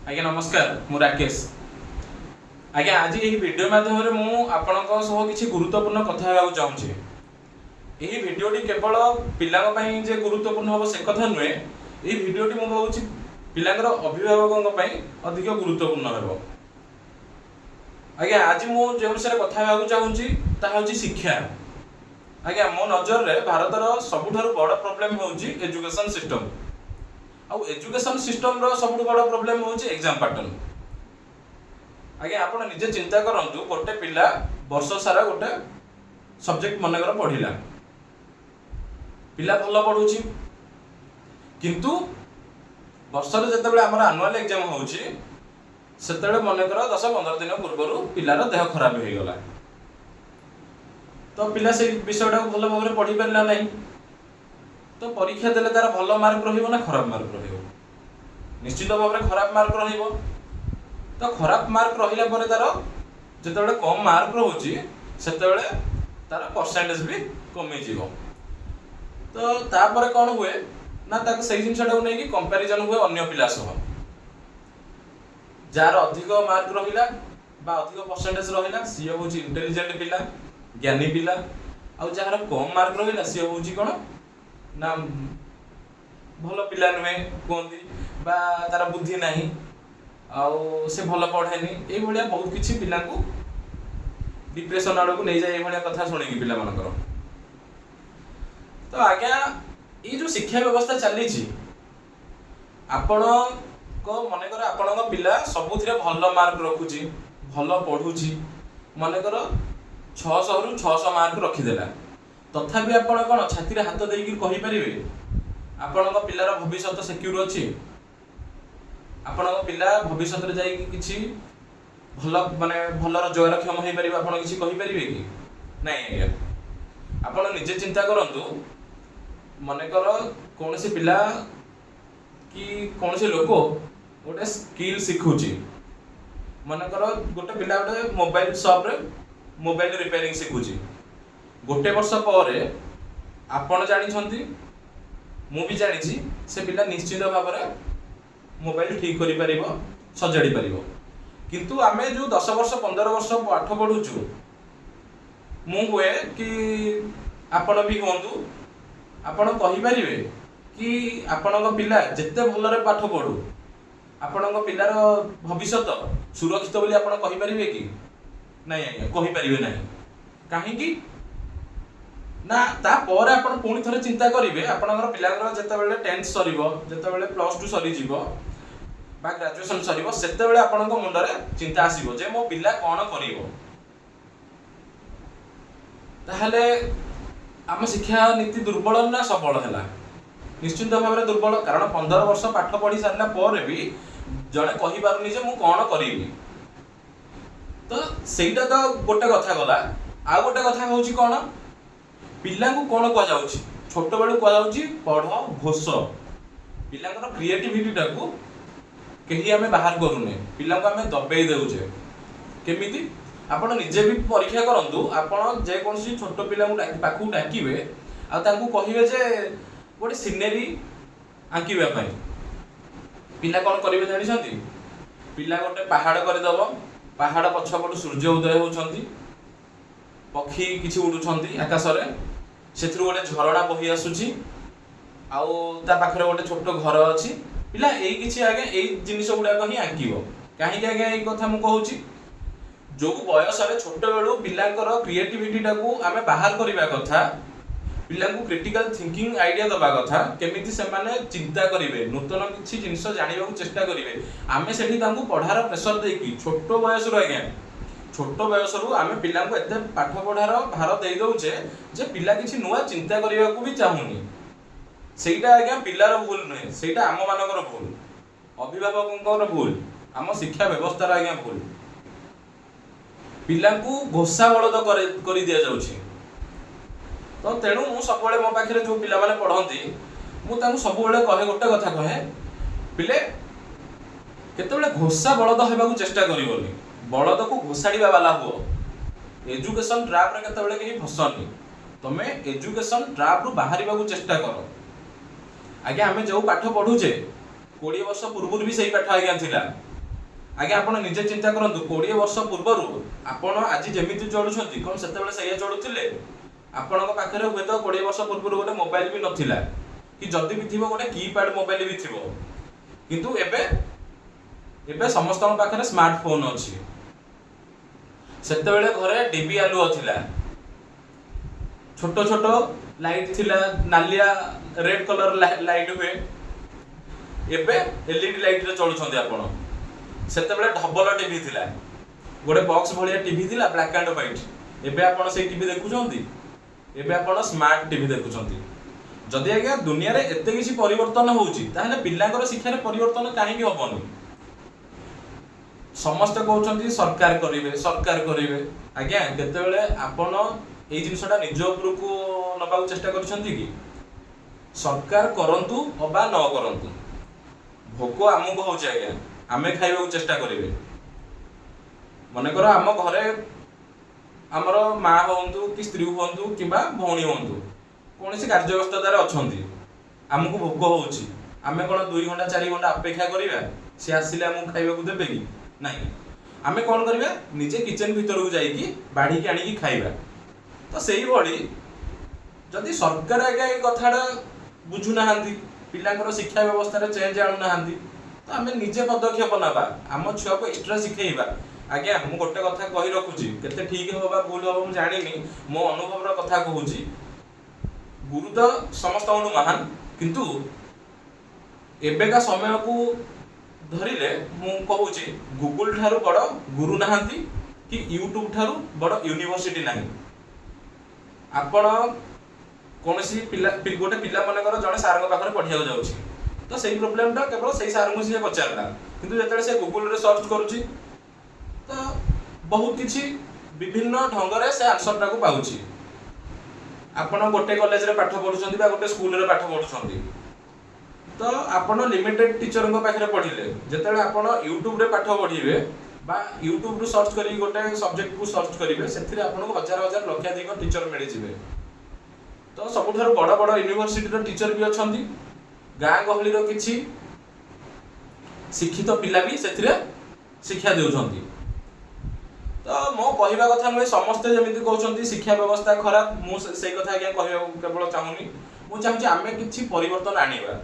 आज्ञा नमस्कार मु राकेश आज्ञा आज यही वीडियो माध्यम मु आपणक सह किछि गुरुत्वपूर्ण कथा हेबाक चाहूछि। यही वीडियोटी केवल पिलांक पई जे गुरुत्वपूर्ण हो से कथा नुहे। यही वीडियोटी मु कहूछि पिलांकर अभिभावकक पई अधिक गुरुत्वपूर्ण हेबो। आज्ञा आज मु जे विषय कथा हेबाक चाहूछि ता होछि शिक्षा। आज्ञा मो नजर रे भारतर सबुठारु बड़ प्रॉब्लम होछि एजुकेशन सिस्टम। आउ एजुकेशन सिस्टम रो सबुठ बड़ प्रॉब्लम होछि एग्जाम पैटर्न। आगे आपण निजे चिंता करंतु गोटे पिला वर्ष सारा गोटे सब्जेक्ट मनकर पढ़िला पिला भल पढुछि किंतु वर्ष रे जतबेले हमर एनुअल एग्जाम होछि सेतबेले मनकर 10-15 दिन पूर्वरु पिलार देह खराब हो गला तो पिला से विषयटा भल भाबरे पढ़ी परला नै तो परीक्षा देले तार भल मार्क रहिबो ना खराब मार्क रहिबो। निश्चित भाबरे खराब मार्क रहिबो तो खराब मार्क रहिला परे तार जतबेले कम मार्क रहउची सेतबेले तार परसेंटेज भी कमी जीवो। तो तापर कोन हुए ना ताक सही जिंसटा नै कि कंपैरिजन हुए अन्य पिला सह जार अधिक मार्क रहिला बा अधिक परसेंटेज रहिला सी होची इंटेलिजेंट पिला ज्ञानी पिला आ जार कम मार्क रहिला सी होची कोन ना भल पिला नुहे कहती बा तार बुद्धि नहीं आउ से भल पढ़ेनी ये भाया बहुत किसी पिला डिप्रेशन आड़ को नहीं जाए ये कथा शुणिकी पिला मानकर। तो आज्ञा ये जो शिक्षा व्यवस्था चली आपण मनकर आपण पिला सबुथिरे भल मार्क रखुची भल पढ़ुची मनकर 600 रु 600 मार्क रखीदेला तथापि आपण कौन छाती हाथ देकी कहि परिबे आपण पिलार भविष्य सिक्योर अछि आपण पिला भविष्य रे जाई किछि भल माने भल रोजगार क्षम होई परिबे आपण किछि कहि परिबे कि नै। आज्ञा आपण निजे चिंता करंतु मनकर कौन से पिला कि कौन से लोक गोटे स्किल शिखुची मनकर गोटे पिला गोटे मोबाइल शॉप रे मोबाइल रिपेयरिंग शिखुची गोटे वर्ष पर आपण जानी मु भी जानी से पिला निश्चित भाव में मोबाइल ठीक करि परिबो सजाड़ी परिबो किंतु आमे जो 10 वर्ष 15 वर्ष पाठ पढुचु मु हुए कि आपण भी होंतु आपण कहि परिबे कि आपण पिला जत्ते भलरे पाठ पढु आपण पिलार भविष्य सुरक्षित बोली आपण कहि परिबे कि नै। आज्ञा कहि परिबे नै काहे कि ना ता पर आपण पुणी थरे चिंता करिवे आपनकर पिलाकर जेतेबेले 10th सरीबो जेतेबेले +2 सरी जीवो बा ग्रेजुएशन सरीबो सेतेबेले आपनक मुंडरे चिंता आसीबो जे मो पिला कोन करिवो। ताहले आम शिक्षा नीति दुर्बल ना सबल हैला निश्चित भाव में दुर्बल कारण 15 वर्ष पाठ पढ़ी सारला पर भी जणे कहि पारुनी जे मु कोन करिवि। तो सेटा तो गोटे कथा गला आ गोटे कथा होउची कोन पिला को कौन कह जाउची छोट बेलू कह जाउची पढ़ घोष पिलांकर क्रिएटिविटी टाकू कहीं आमे बाहर करूने पिला को आमे दबेई देउचे केमिति आपण निजे भी परीक्षा करंतु आपण जे कोनसी छोट पिला को पाखु डाकिबे आ तांकू कहिबे जे गोटे सिनेरी आंकीबा पई पिला कोन करिवे जानि छथि पिला गोटे पहाड़ कर दबो पहाड़ पछपट सूर्य उदय होउछंती पक्षी किछि उडुछंती आकाश रे सेथरु गोटे झरणा बही आसुची आउ ता पाखरे गोटे छोट घर अछि पिला एई किछि आगे एई जिनिस गुडा कहि आंकीबो काहे कि आगे एई कथा मु कहूची जो बयस रे छोट बेलू पिलांकर क्रिएटिविटी टाकू आमे बाहर करिबा कथा पिला को क्रिटिकल थिंकिंग आइडिया दबा कथा केमिति से माने चिंता करिवे नूतन किछि जिनिस जानिबा चेष्टा करिवे आमे सेठी तांकू पढ़ार प्रेशर देकी छोट बयस रो आगे छोट बयस रु आमे पिला को एते पाठ पढ़ार भार दे दउचे जे पिला किछि नुवा चिंता करिया को भी चाहुनी सेटा आज्ञा पिलार भूल नहे सेटा आम मानकर भूल अभिभावकଙ୍କର भूल आम शिक्षा व्यवस्था आज्ञा भूल पिला को घोषा बलद करि दिया जाउछि। तो तेणु मु सबले मो पाखरे जो पिला माने पढ़ंती मु तांको सबले कहे गोटे कथा कहे पिले केतेबेले घोषा बलद हेबाकू चेष्टा करिवोनी बलद को घोषाड़ीबा वाला हुओ एजुकेशन ट्रैप रे केतेबेले केही फसनी तमे एजुकेशन ट्रैप रु बाहरिबा को चेष्टा करो। आगे आमे जो पाठ पढुचे 20 वर्ष पूर्व भी सही पाठ आज्ञा थिला आज्ञा आपण निजे चिंता करंतु 20 वर्ष पूर्व आपण आज जमिति चलुछंती कोन सेतेबेले सैया चलुथिले आपणक पाखरे हुए तो 20 वर्ष पूर्व गोटे मोबाइल भी नथिला कि जदि भी थिबो गोटे कीपैड मोबाइल भी थिबो किंतु एबे समस्त पाखरे स्मार्टफोन अछि सेतेबेले घरे डीबी आलुओ थिला छोटो छोटो लाइट थिला नालिया रेड कलर लाइट हुए एबे एलईडी लाइट रे चलुछंती आपण सेतेबेले ढबल टीवी थिला गोटे बॉक्स भलिया टीवी थिला ब्लैक एंड व्हाइट एबे आपण से टीवी देखुछंती एबे आपण स्मार्ट टीवी देखुछंती जदि आज्ञा दुनिया रे एते किछि परिवर्तन होउची ताहले पिल्लांकर शिक्षा रे परिवर्तन काहे कि होबनी समस्त कहउछंती सरकार करिवे आज्ञा केतेबेले आपण एई जिंसटा निज ऊपर को नबा चेष्टा करछंती कि सरकार करंतु अबा न करंतु भोक आमको होउची आज्ञा आमे खाइबा चेष्टा करिवे मने करो आम घरे आमर माँ हूँ कि स्त्री हूँ कि भौणी हूँ कौन सी कार्यव्यस्ततार अच्छा आमको भोक होची आमे कौन 2 घंटा 4 घंटा अपेक्षा करिबा से आसिले आमको खाइबा देबे कि नहीं आमे कौन करिबा निजे किचन भीतर को जाइकी बाढ़ी के आनिकी खाइबा तो सेही भली जदि सरकार आगे ए कथाटा बुझु नाहांती पिलांकर शिक्षा व्यवस्था रे चेंज आनु नाहांती तो आमे निजे पदक्षेप नबा आम छुआ को एक्स्ट्रा शिखेइबा आज्ञा मु गोटे कथा कहि रखुची केते ठीक होबा भूल होबा मु जानिनी मो अनुभव रो कथा कहूची गुरु तो समस्त महान किंतु एबेका समय को धरिले मु कहूची गूगल ठारू बड़ गुरु नाहांती कि यूट्यूब ठारू बड़ यूनिवर्सिटी नाही आपण कोनसी पिला गोटे पिला मनकर जने सार को पाखरे पढिया जाउची तो सेही प्रॉब्लम टा केवल सेही सार को से पचारला किंतु जेतले से गूगल रे सर्च करूची तो बहुत किछि विभिन्न ढंग रे से आंसर टा को पाउची आपण गोटे कॉलेज रे पाठ पढुछंती बा गोटे स्कूल रे पाठ पढुछंती तो आपण लिमिटेड टीचर को पाखरे पढिले जेतले आपण YouTube रे पाठ पढिबे बा YouTube रो सर्च करी गोटे सब्जेक्ट को सर्च करिवे सेथिरे आपण को हजार हजार लक्षाधिक टीचर मिलि जिवे तो सबुठार बड़ बड़ यूनिवर्सिटी रो टीचर भी अछंती गाँ गहली रो किछि शिक्षित पिला भी सेथिरे शिक्षा देउछंती तो मो कहवा कथा नुहे समस्ते जमिति कहउछंती शिक्षा व्यवस्था खराब मु से कथा आज्ञा कहबा केवल चाहूनी मु चाहूची आमे किछि परिवर्तन आनिबा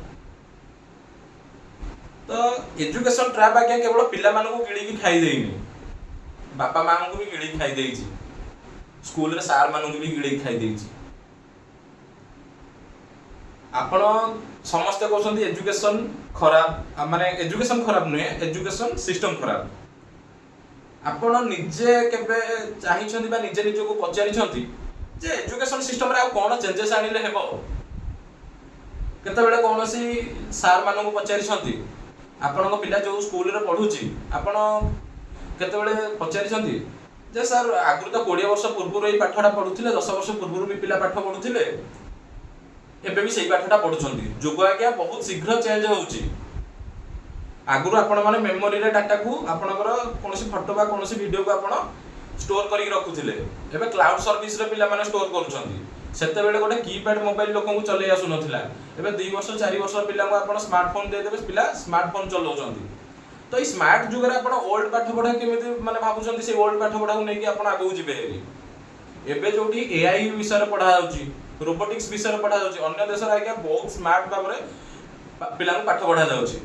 तो एजुकेशन ट्रैप आज्ञा केवल पिला मानकु गिळी की खाई देइनी बापा मां को भी गिळी खाई देइछि स्कूल रे सार मानकु भी गिळी खाई देइछि आपण समस्त कहउछंती एजुकेशन खराब माने एजुकेशन खराब नुहे एजुकेशन सिस्टम खराब आपण निजे केबे चाहिछंती बा निजे निजे को पचारिछंती जे एजुकेशन सिस्टम रे आ कोन चेंजेस आनिले हेबो केते बेले कोनोसी सार मानन को पचारिछंती आपण को पिला जो स्कूल रे पढुची आपण केते बेले पचारिछंती जे सर आगु तो 20 वर्ष पूर्व रे पाठडा पढुथिले 10 वर्ष पूर्व भी पिला पाठ पढुथिले एबे भी सही पाठडा पढुछंती जुग आज्ञा बहुत शीघ्र चेंज होउची आगुरु आपण माने मेमोरी रे डाटा को आपणकर कोनोसी फोटो बा कोनोसी वीडियो को आपण स्टोर करी रखुथिले एबे क्लाउड सर्विस रे पिला माने स्टोर करूछंती सेते बेले गोटे कीपैड मोबाइल लोकन को चले आसु नथिला एबे 2 वर्ष 4 वर्ष पिला को आपण स्मार्टफोन दे देबे पिला स्मार्टफोन चलाउछंती तो ई स्मार्ट जुग रे आपण ओल्ड पाठ पढा केमिति माने भाबुछंती से ओल्ड पाठ पढा को नै कि आपण आगु जिबे हेरी एबे जोटी एआई विषय रे पढा जाउची रोबोटिक्स विषय रे पढा जाउची अन्य देश रे आज्ञा बहुत स्मार्ट भाबरे पिला को पाठ पढा जाउची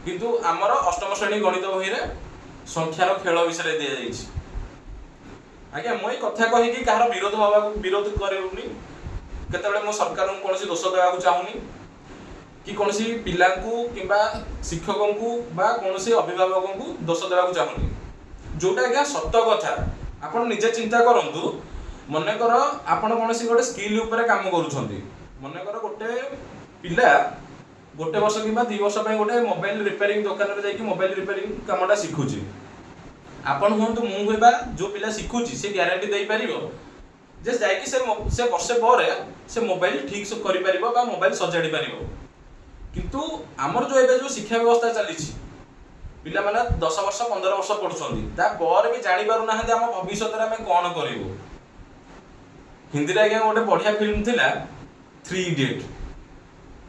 किंतु आमर अष्टम श्रेणी गणित बही रे संख्यार खेल विषय दिया जाइछि आज्ञा मुई कथा कहि कि कहार विरोध करेउनी केतेबेले मो सरकार को कोनसी दोष देबा को चाहूनी कि कोनसी पिला को किबा शिक्षकों को बा कोनसी अभिभावकों को दोष देबा को चाहूनी जोटा आज्ञा सत्य कथा आपण निजे चिंता करंतु मने कर आपण कोनसी गोटे स्किल ऊपर काम करूछंती मने कर गोटे पिला गोटे वर्ष कि 2 वर्ष गोटे मोबाइल रिपेयरिंग दुकान रे जाइए मोबाइल रिपेयरिंग कामटा शिखुची आपण हूँ मु कहबा जो पिला शिखुची से ग्यारंटी दे पारिबो जे जाइए से वर्षे पर से मोबाइल ठीक से करि पारिबो बा मोबाइल सजाड़ी पारिबो किंतु आमर जो एबे जो शिक्षा व्यवस्था चली पिला माने 10 वर्ष 15 वर्ष पढुछंती ता पर भी जानि पारु नाहंती हम भविष्य रे हम कोन करिवो हिंदी रे आज्ञा गोटे बढ़िया फिल्म थिला 3 इडियट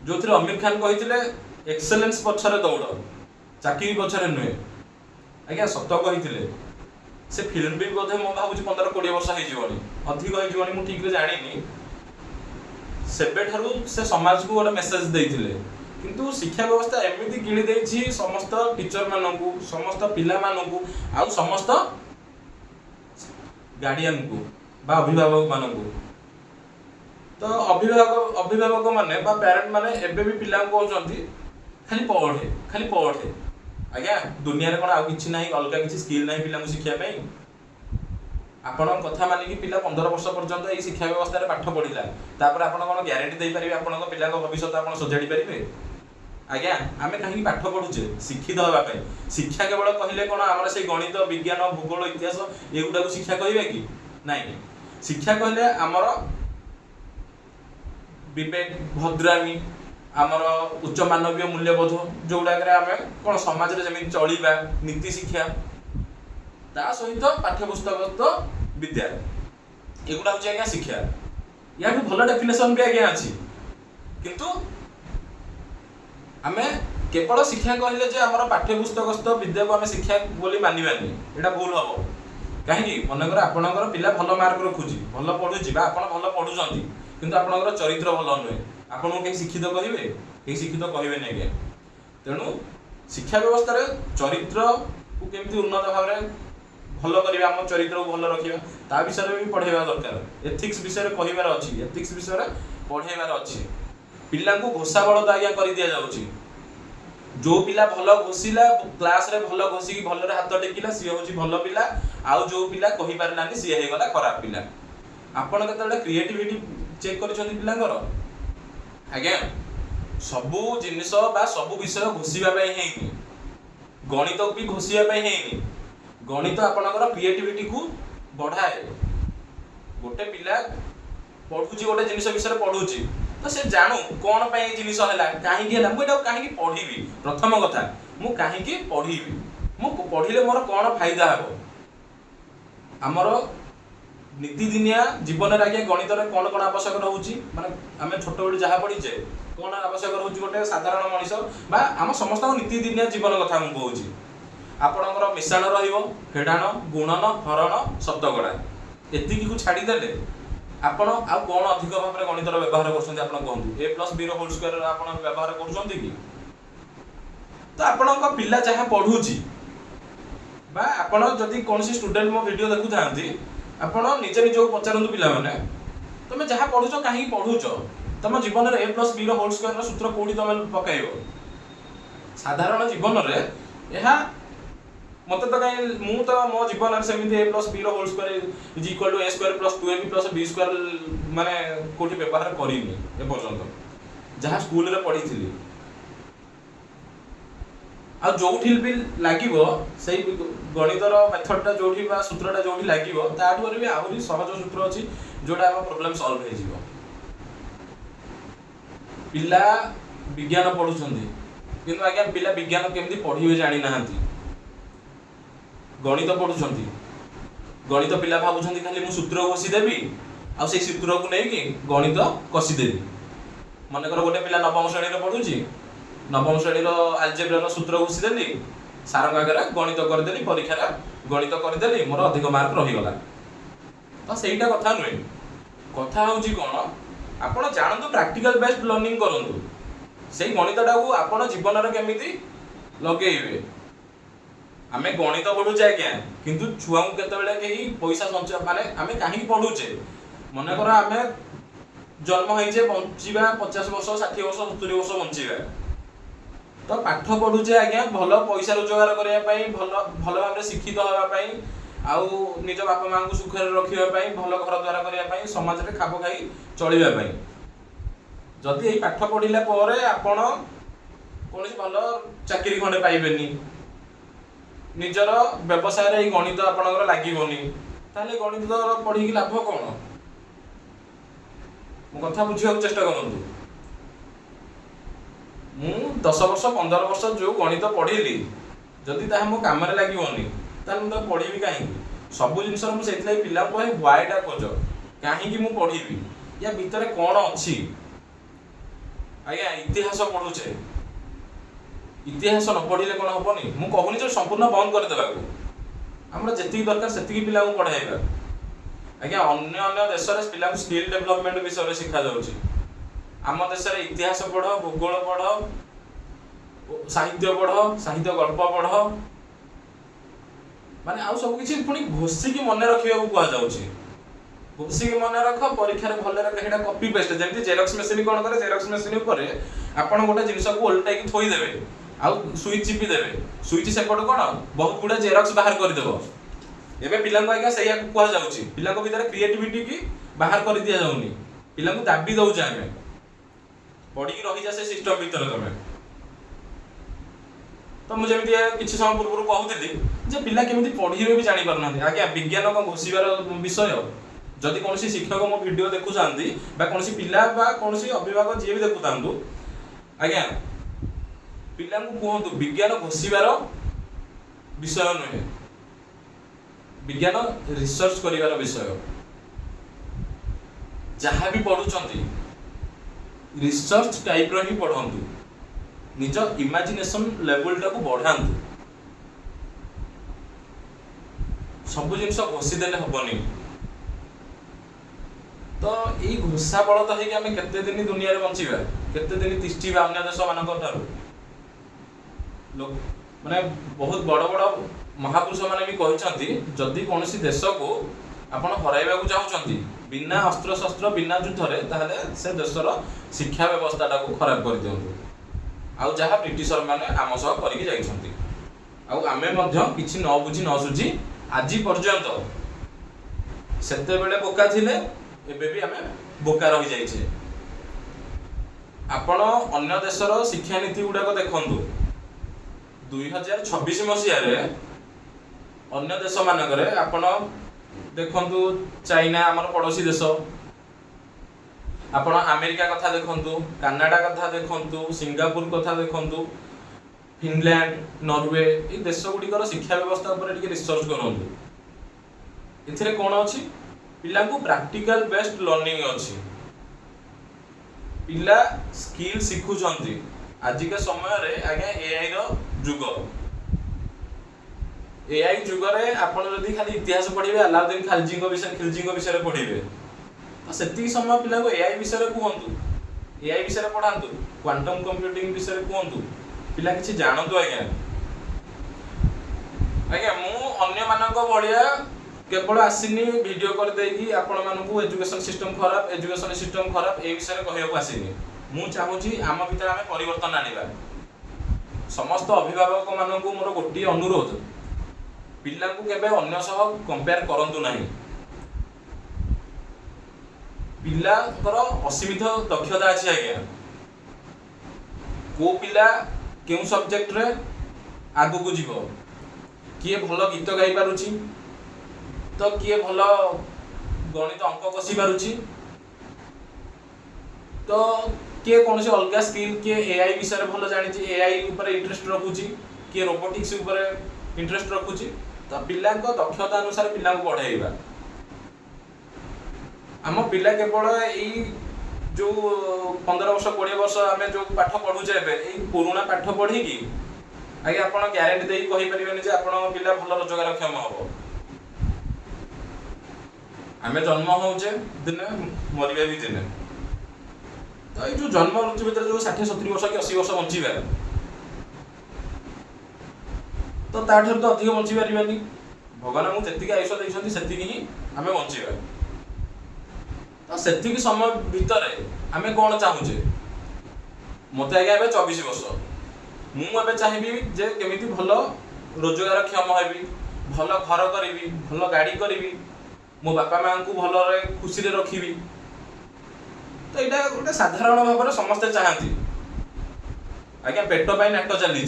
जो थे आमिर खान कही एक्सेलेंस पछरे दौड़ चाकरी पछरे नुहे ଆଜ୍ଞା ସତ କହିଥିଲେ। ସେ ଫିଲ୍ମ ବି ବୋଧେ ମୁଁ ଭାବୁଛି 15-20 ବର୍ଷ ହେଇଯିବଣି, ଅଧିକ ହେଇଯିବଣି, ମୁଁ ଠିକରେ ଜାଣିନି। ସେବେଠାରୁ ସେ ସମାଜକୁ ଗୋଟେ ମେସେଜ ଦେଇଥିଲେ, କିନ୍ତୁ ଶିକ୍ଷା ବ୍ୟବସ୍ଥା ଏମିତି ଗିଳି ଦେଇଛି ସମସ୍ତ ଟିଚର ମାନଙ୍କୁ, ସମସ୍ତ ପିଲାମାନଙ୍କୁ, ଆଉ ସମସ୍ତ ଗାର୍ଡିଆନକୁ ବା ଅଭିଭାବକ ମାନଙ୍କୁ। ତ ଅଭିଭାବକ ମାନେ ବା ପ୍ୟାରେଣ୍ଟ ମାନେ ଏବେ ବି ପିଲାଙ୍କୁ କହୁଛନ୍ତି ଖାଲି ପଢ଼େ, ଖାଲି ପଢ଼େ। ଆଜ୍ଞା ଦୁନିଆରେ କ'ଣ ଆଉ କିଛି ନାହିଁ, ଅଲଗା କିଛି ସ୍କିଲ୍ ନାହିଁ ପିଲାଙ୍କୁ ଶିଖିବା ପାଇଁ? ଆପଣଙ୍କ କଥା ମାନିକି ପିଲା 15 ବର୍ଷ ପର୍ଯ୍ୟନ୍ତ ଏଇ ଶିକ୍ଷା ବ୍ୟବସ୍ଥାରେ ପାଠ ପଢିଲା, ତାପରେ ଆପଣ କ'ଣ ଗ୍ୟାରେଣ୍ଟି ଦେଇପାରିବେ ଆପଣଙ୍କ ପିଲାଙ୍କ ଭବିଷ୍ୟତ ଆପଣ ସଜାଡ଼ି ପାରିବେ? ଆଜ୍ଞା ଆମେ କାହିଁକି ପାଠ ପଢୁଛେ? ଶିକ୍ଷିତ ହେବା ପାଇଁ। ଶିକ୍ଷା କେବଳ କହିଲେ କ'ଣ ଆମର ସେଇ ଗଣିତ, ବିଜ୍ଞାନ, ଭୂଗୋଳ, ଇତିହାସ ଏଗୁଡ଼ାକୁ ଶିକ୍ଷା କହିବେ କି? ନାଇଁ। ଶିକ୍ଷା କହିଲେ ଆମର ବିବେକ, ଭଦ୍ରାମୀ, ଆମର ଉଚ୍ଚ ମାନବୀୟ ମୂଲ୍ୟବୋଧ, ଯୋଉଗୁଡ଼ାକରେ ଆମେ କ'ଣ ସମାଜରେ ଯେମିତି ଚଳିବା, ନୀତି ଶିକ୍ଷା, ତା ସହିତ ପାଠ୍ୟପୁସ୍ତକଗତ ବିଦ୍ୟା, ଏଗୁଡ଼ା ହେଉଛି ଆଜ୍ଞା ଶିକ୍ଷା। ୟାଠୁ ଭଲ ଡେଫିନେସନ୍ ବି ଆଜ୍ଞା ଅଛି, କିନ୍ତୁ ଆମେ କେବଳ ଶିକ୍ଷା କହିଲେ ଯେ ଆମର ପାଠ୍ୟପୁସ୍ତକସ୍ଥ ବିଦ୍ୟାକୁ ଆମେ ଶିକ୍ଷା ବୋଲି ମାନିବାନି, ଏଇଟା ଭୁଲ ହବ। କାହିଁକି? ମନେକର ଆପଣଙ୍କର ପିଲା ଭଲ ମାର୍କ ରଖୁଛି, ଭଲ ପଢୁଛି, ବା ଆପଣ ଭଲ ପଢୁଛନ୍ତି, କିନ୍ତୁ ଆପଣଙ୍କର ଚରିତ୍ର ଭଲ ନୁହେଁ, ଆପଣଙ୍କୁ କେହି ଶିକ୍ଷିତ କହିବେ? କେହି ଶିକ୍ଷିତ କହିବେନି ଆଜ୍ଞା। ତେଣୁ ଶିକ୍ଷା ବ୍ୟବସ୍ଥାରେ ଚରିତ୍ରକୁ କେମିତି ଉନ୍ନତ ଭାବରେ ଭଲ କରିବା, ଆମ ଚରିତ୍ରକୁ ଭଲ ରଖିବା, ତା ବିଷୟରେ ବି ପଢ଼େଇବା ଦରକାର। ଏଥିକ୍ସ ବିଷୟରେ କହିବାର ଅଛି, ଏଥିକ୍ସ ବିଷୟରେ ପଢ଼େଇବାର ଅଛି। ପିଲାଙ୍କୁ ଘୋଷା ବଳଦ ଆଜ୍ଞା କରିଦିଆଯାଉଛି। ଯୋଉ ପିଲା ଭଲ ଘୋଷିଲା, କ୍ଲାସରେ ଭଲ ଘୋଷିକି ଭଲରେ ହାତ ଟେକିଲା, ସିଏ ହେଉଛି ଭଲ ପିଲା, ଆଉ ଯୋଉ ପିଲା କହିପାରିଲାନି ସିଏ ହେଇଗଲା ଖରାପ ପିଲା। ଆପଣ କେତେବେଳେ କ୍ରିଏଟିଭିଟି ଚେକ୍ କରିଛନ୍ତି ପିଲାଙ୍କର? ଆଜ୍ଞା ସବୁ ଜିନିଷ ବା ସବୁ ବିଷୟ ଘୋଷିବା ପାଇଁ ହେଇନି, ଗଣିତକୁ ବି ଘୋଷିବା ପାଇଁ ହେଇନି। ଗଣିତ ଆପଣଙ୍କର କ୍ରିଏଟିଭିଟିକୁ ବଢ଼ାଏ। ଗୋଟେ ପିଲା ପଢୁଛି, ଗୋଟେ ଜିନିଷ ବିଷୟରେ ପଢୁଛି, ତ ସେ ଜାଣୁ କ'ଣ ପାଇଁ ଏ ଜିନିଷ ହେଲା, କାହିଁକି ହେଲା, ମୁଁ ଏଟାକୁ କାହିଁକି ପଢିବି। ପ୍ରଥମ କଥା, ମୁଁ କାହିଁକି ପଢିବି, ମୁଁ ପଢିଲେ ମୋର କ'ଣ ଫାଇଦା ହେବ। ଆମର ନୀତିଦିନିଆ ଜୀବନରେ ଆଜ୍ଞା ଗଣିତରେ କ'ଣ କ'ଣ ଆବଶ୍ୟକ ରହୁଛି, ମାନେ ଆମେ ଛୋଟବେଳୁ ଯାହା ପଢିଛେ କ'ଣ ଆବଶ୍ୟକ ରହୁଛି ଗୋଟେ ସାଧାରଣ ମଣିଷ, ବା ଆମ ସମସ୍ତଙ୍କ ନୀତିଦିନିଆ ଜୀବନ କଥା ମୁଁ କହୁଛି। ଆପଣଙ୍କର ମିଶାଣ ରହିବ, ଫେଡାଣ, ଗୁଣନ, ହରଣ, ଶତକଡ଼ା, ଏତିକିକୁ ଛାଡ଼ିଦେଲେ ଆପଣ ଆଉ କ'ଣ ଅଧିକ ଭାବରେ ଗଣିତର ବ୍ୟବହାର କରୁଛନ୍ତି ଆପଣ କୁହନ୍ତୁ? a+b ହୋଲ୍ ସ୍କୋୟାର ଆପଣ ବ୍ୟବହାର କରୁଛନ୍ତି କି? ତ ଆପଣଙ୍କ ପିଲା ଯାହା ପଢୁଛି, ବା ଆପଣ ଯଦି କୌଣସି ଷ୍ଟୁଡେଣ୍ଟ ମୋ ଭିଡ଼ିଓ ଦେଖୁଥାନ୍ତି, ଆପଣ ନିଜେ ନିଜକୁ ପଚାରନ୍ତୁ ପିଲାମାନେ, ତମେ ଯାହା ପଢୁଛ କାହିଁକି ପଢୁଛ? ତମ ଜୀବନରେ a+b ହୋଲ୍ ସ୍କୋୟାର ସୂତ୍ର କୋଉଠି ତମେ ପକାଇବ? ସାଧାରଣ ଜୀବନରେ ଏହା ମତେ ତ କାହିଁ, ମୁଁ ତ ମୋ ଜୀବନରେ ସେମିତି a+b whole square is equal to a square plus 2ab plus b square ମାନେ କୋଉଠି ବ୍ୟବହାର କରିନି ଏପର୍ଯ୍ୟନ୍ତ, ଯାହା ସ୍କୁଲରେ ପଢିଥିଲି। ଆଉ ଯୋଉଠି ବି ଲାଗିବ ସେଇ ଗଣିତର ମେଥଡଟା ଯୋଉଠି ବା ସୂତ୍ରଟା ଯୋଉଠି ଲାଗିବ, ତାଠୁ ବି ଆହୁରି ସହଜ ସୂତ୍ର ଅଛି ଯୋଉଟା ଆମ ପ୍ରୋବ୍ଲେମ ସଲ୍ଭ ହେଇଯିବ। ପିଲା ବିଜ୍ଞାନ ପଢୁଛନ୍ତି, କିନ୍ତୁ ଆଜ୍ଞା ପିଲା ବିଜ୍ଞାନ କେମିତି ପଢିବେ ଜାଣିନାହାନ୍ତି। ଗଣିତ ପଢୁଛନ୍ତି, ଗଣିତ ପିଲା ଭାବୁଛନ୍ତି ଖାଲି ମୁଁ ସୂତ୍ର ଘୋଷିଦେବି ଆଉ ସେଇ ସୂତ୍ରକୁ ନେଇକି ଗଣିତ କଷିଦେବି। ମନେକର ଗୋଟେ ପିଲା ନବମ ଶ୍ରେଣୀରେ ପଢୁଛି, ନବମ ଶ୍ରେଣୀର ଆଲଜେବ୍ରାର ସୂତ୍ର ଘୋଷିଦେଲି, ସାରଙ୍କ ଆଗରେ ଗଣିତ କରିଦେଲି, ପରୀକ୍ଷାରେ ଗଣିତ କରିଦେଲି, ମୋର ଅଧିକ ମାର୍କ ରହିଗଲା। ତ ସେଇଟା କଥା ନୁହେଁ। କଥା ହେଉଛି କ'ଣ, ଆପଣ ଜାଣନ୍ତୁ, ପ୍ରାକ୍ଟିକାଲ ବେସ୍ଡ ଲର୍ଣ୍ଣିଂ କରନ୍ତୁ, ସେଇ ଗଣିତଟାକୁ ଆପଣ ଜୀବନରେ କେମିତି ଲଗେଇବେ। ଆମେ ଗଣିତ ପଢୁଛେ ଆଜ୍ଞା, କିନ୍ତୁ ଛୁଆଙ୍କୁ କେତେବେଳେ କେହି ପଇସା ସଞ୍ଚୟ, ମାନେ ଆମେ କାହିଁକି ପଢୁଛେ? ମନେକର ଆମେ ଜନ୍ମ ହେଇଛେ ବଞ୍ଚିବା 50 ବର୍ଷ, 60 ବର୍ଷ, 70 ବର୍ଷ ବଞ୍ଚିବା, ତ ପାଠ ପଢୁଛେ ଆଜ୍ଞା ଭଲ ପଇସା ରୋଜଗାର କରିବା ପାଇଁ, ଭଲ ଭାବରେ ଶିକ୍ଷିତ ହେବା ପାଇଁ, ଆଉ ନିଜ ବାପା ମାଙ୍କୁ ସୁଖରେ ରଖିବା ପାଇଁ, ଭଲ ଘର ଦ୍ୱାର କରିବା ପାଇଁ, ସମାଜରେ ଖାପ ଖାଇ ଚଳିବା ପାଇଁ। ଯଦି ଏଇ ପାଠ ପଢିଲା ପରେ ଆପଣ କୌଣସି ଭଲ ଚାକିରି ଖଣ୍ଡେ ପାଇବେନି, ନିଜର ବ୍ୟବସାୟରେ ଏଇ ଗଣିତ ଆପଣଙ୍କର ଲାଗିବନି, ତାହେଲେ ଗଣିତ ପଢିକି ଲାଭ କ'ଣ? ମୋ କଥା ବୁଝିବାକୁ ଚେଷ୍ଟା କରନ୍ତୁ। ମୁଁ 10 ବର୍ଷ 15 ବର୍ଷ ଯୋଉ ଗଣିତ ପଢିଲି, ଯଦି ତାହା ମୋ କାମରେ ଲାଗିବନି, ତାହେଲେ ମୁଁ ତାକୁ ପଢିବି କାହିଁକି? ସବୁ ଜିନିଷର ମୁଁ ସେଇଥିଲାଗି ପିଲାଙ୍କୁ କହେ ହ୍ୱାଇଟା ଖୋଜ, କାହିଁକି ମୁଁ ପଢିବି, ୟା ଭିତରେ କ'ଣ ଅଛି। ଆଜ୍ଞା ଇତିହାସ ପଢୁଛେ, इतिहास न पढ़िले कौन हेनी मु कहूनी जो संपूर्ण बंद करदेवा आम जी दरकार से पिला पढ़ाइबा आज्ञा अन्य अन्य देश में पिला स्किल डेवलपमेंट विषय में शिखा जाऊँगी आम देश में इतिहास पढ़ भूगोल पढ़ साहित्य गल्प पढ़ माने आउ सब किछि पुणी घोषिकी मन रखा कहुच्छे घोषिकी मन रख परीक्षा भल रखा कॉपी पेस्ट जमी जेरक्स मेसीन कौन करे जेरक्स मेसीन पर आपड़ गोटे जिनस को ओल्टाई थोईदेवे आउ सुइच चिपी देवे सुइच सेपट कौन बहुत गुड़ा जेरक्स बाहर करदेव एबे पिला आज्ञा से कहुच्छी पिला भीतर क्रिएटिविटी की बाहर कर दि जाऊनी पिला दाबी दौचे आम पढ़ी रही जा से सिस्टम भीतर तुम तो मुझे किसी समय पूर्व कहूली जे पिला केमी पढ़े भी जापर ना आज्ञा विज्ञान कौन घोषार विषय जदि कौन शिक्षक मो वीडियो देखु कौन पिला कौन अभिभावक जी भी देखु था आज्ञा पिला कहतु विज्ञान घोषार विषय नुहे विज्ञान रिसर्च करिवार विषय जहाँ भी पढ़ुंट रिसर्च टाइप री पढ़ंतु निज इमेजिनेशन लेवल टाको बढ़ातु सब जिन घोषीदेले हेनी तो यही घोषा बल तो होगी केते दिन दुनिया रे बंचिबा केते दिन तिष्ठिबा अन्य देश मानक ठारू माने बहुत बड़ बड़ महापुरुष माने भी कहते जदि कौन देश को आपण हराइबा चाहूँगी बिना अस्त्र शस्त्र बिना युद्ध ताहले से देशर शिक्षा व्यवस्था टाको खराब कर दियंतु आउ जहाँ ब्रिटिशर माने आम सह करके जाइछंती आउ आमे मध्य किछि न बुझी न सुझी आज पर्यंत सेते बेले बोका थिले एबे भी आमे बोका रही जाइछे आपण अन्य देशर शिक्षा नीति गुडाक देखंतु 2026 मसीह रे अन्य देश मानकरे आपण देखंतु चाइना आमर पड़ोसी देश आपण अमेरिका कथा देखंतु कनाडा कथा देखंतु सिंगापुर कथा देखंतु फिनलैंड नॉर्वे ये देश गुड़िकर शिक्षा व्यवस्था उपर टिके रिसर्च करंतु एथिरे कोन अछि पिला को प्रैक्टिकल बेस्ड लर्निंग अछि पिला स्किल शिखुचंती आज के समय रे आगे एआई रो जुग एआई जुग रे आपण जदी खाली इतिहास पढ़िबे अलाउद्दीन खिलजी विषय पढ़िबे तो सेति समय पिला को एआई विषय कहतु एआई विषय पढ़ातु क्वांटम कंप्यूटिंग विषय कहतु पिला किछि जानतु आज्ञा आज्ञा मु अन्य मानक भलिया केवल आसिनी वीडियो कर देगी आपण मानकु एजुकेशन सिस्टम खराब ए विषय कहया आसिनी मु चाहूची आम भीतर आमे परिवर्तन आनिबा समस्त अभिभावक मानकु मोर गोटी अनुरोध पिला को केबे अन्य सह कंपेयर करंतु नाही पिलांकर असीमित दक्षता अछि आज्ञा को पिला केउ सब्जेक्ट रे आगु को जीवो किए भल गीत गाई पारुची तो किए भल गणित अंक कसी पारुची तो किए कौन से अलग स्किल किए एआई विषय भल जानी एआई ऊपर इंटरेस्ट रखुची किए रोबोटिक्स ऊपर इंटरेस्ट रखुची तो पिला दक्षता अनुसार पिला को बढ़ाइबा आम पिला केवल यही जो 15 वर्ष 20 वर्ष आम जो पाठ पढ़ुचे एवं पुराणा पाठ पढ़ी आगे आप ग्यारंटी दे कहींपारे आप पिला भल रोजगार क्षम हम आम जन्म होचे दिने मरवा भी दिने तो ये जो जन्म मृत्यु भर जो 60-70 वर्ष कि 80 वर्ष बंचीबा तो ताठर तो अधिक बंची पारानी भगवान आमको जी आयुष देखते से ही आम बंचीबा तो से समय भितर आम कौन चाहूचे मत आज्ञा 24 वर्ष मुझे चाहिए जे केमी भल रोजगार क्षम हेबी भल घर करी भल गाड़ी करी मो बापा माँ को भल खुशी रखी तो यहाँ गोटे साधारण भाव में समस्ते चाहती आज्ञा पेट पाई नाट चली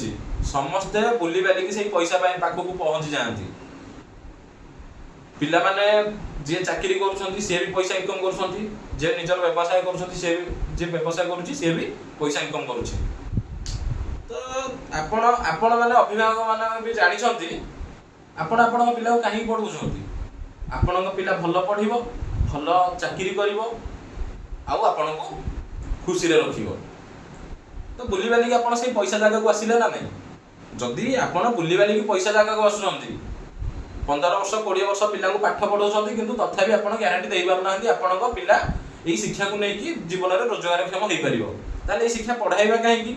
समस्ते बुली बालिकी से पैसा पाखक पहुँची जाती पिला माने जे चाकरी करुछंती से भी पैसा इनकम करुछंती जे निजर व्यवसाय करुछंती से जे व्यवसाय करुछि से भी पैसा इनकम करुछि तो आपण माने अभिभावक माने भी जानि छंती आपण पिला को काहे पढुछंती आपण पिला भल पढिबो भल चाकरी करिवो आउ आपण को खुशी रे रखिबो ତ ବୁଲିବାଲିକି ଆପଣ ସେଇ ପଇସା ଜାଗାକୁ ଆସିଲେ ନା ନାହିଁ? ଯଦି ଆପଣ ବୁଲିବାଲିକି ପଇସା ଜାଗାକୁ ଆସୁଛନ୍ତି, 15 ବର୍ଷ 20 ବର୍ଷ ପିଲାଙ୍କୁ ପାଠ ପଢାଉଛନ୍ତି, କିନ୍ତୁ ତଥାପି ଆପଣ ଗ୍ୟାରେଣ୍ଟି ଦେଇପାରୁନାହାନ୍ତି ଆପଣଙ୍କ ପିଲା ଏଇ ଶିକ୍ଷାକୁ ନେଇକି ଜୀବନରେ ରୋଜଗାରକ୍ଷମ ହେଇପାରିବ, ତାହେଲେ ଏଇ ଶିକ୍ଷା ପଢାଇବା କାହିଁକି?